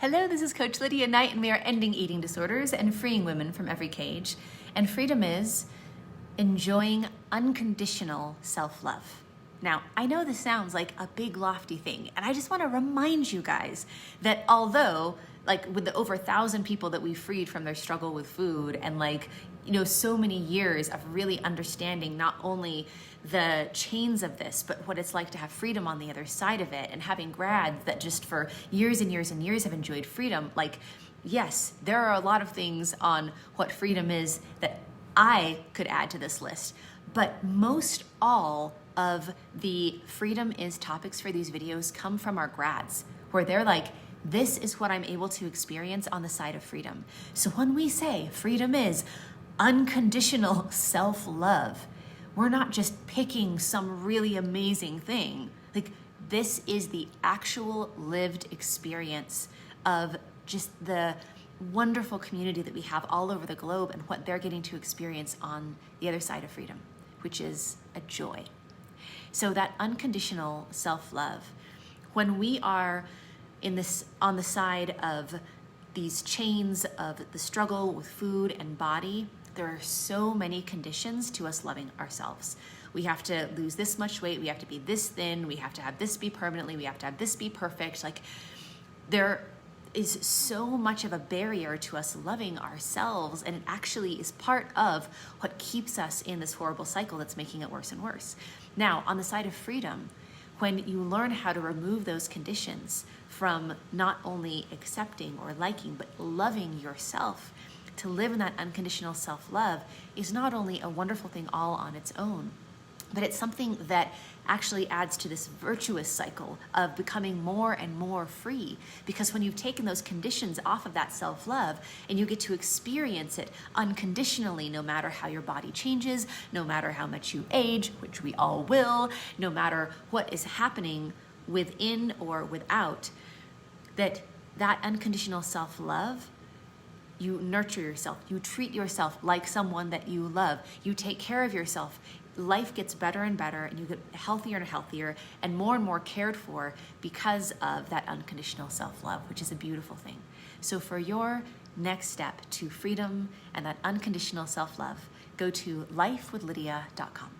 Hello, this is Coach Lydia Knight, and we are ending eating disorders and freeing women from every cage. And freedom is enjoying unconditional self-love. Now, I know this sounds like a big lofty thing, and I just want to remind you guys that although, like with the over 1,000 people that we freed from their struggle with food and so many years of really understanding not only the chains of this, but what it's like to have freedom on the other side of it, and having grads that just for years and years and years have enjoyed freedom, yes, there are a lot of things on what freedom is that I could add to this list, but most all of the freedom is topics for these videos come from our grads, where they're like, this is what I'm able to experience on the side of freedom. So when we say freedom is unconditional self-love, we're not just picking some really amazing thing. This is the actual lived experience of just the wonderful community that we have all over the globe and what they're getting to experience on the other side of freedom, which is a joy. So that unconditional self-love, when we are on the side of these chains of the struggle with food and body, there are so many conditions to us loving ourselves. We have to lose this much weight, we have to be this thin, we have to have this be permanently, we have to have this be perfect. There is so much of a barrier to us loving ourselves, and it actually is part of what keeps us in this horrible cycle that's making it worse and worse. Now, on the side of freedom, when you learn how to remove those conditions from not only accepting or liking, but loving yourself, to live in that unconditional self-love is not only a wonderful thing all on its own, but it's something that actually adds to this virtuous cycle of becoming more and more free. Because when you've taken those conditions off of that self-love and you get to experience it unconditionally, no matter how your body changes, no matter how much you age, which we all will, no matter what is happening within or without, that unconditional self-love, you nurture yourself, you treat yourself like someone that you love, you take care of yourself. Life gets better and better, and you get healthier and healthier and more cared for because of that unconditional self-love, which is a beautiful thing. So for your next step to freedom and that unconditional self-love, go to lifewithlydia.com.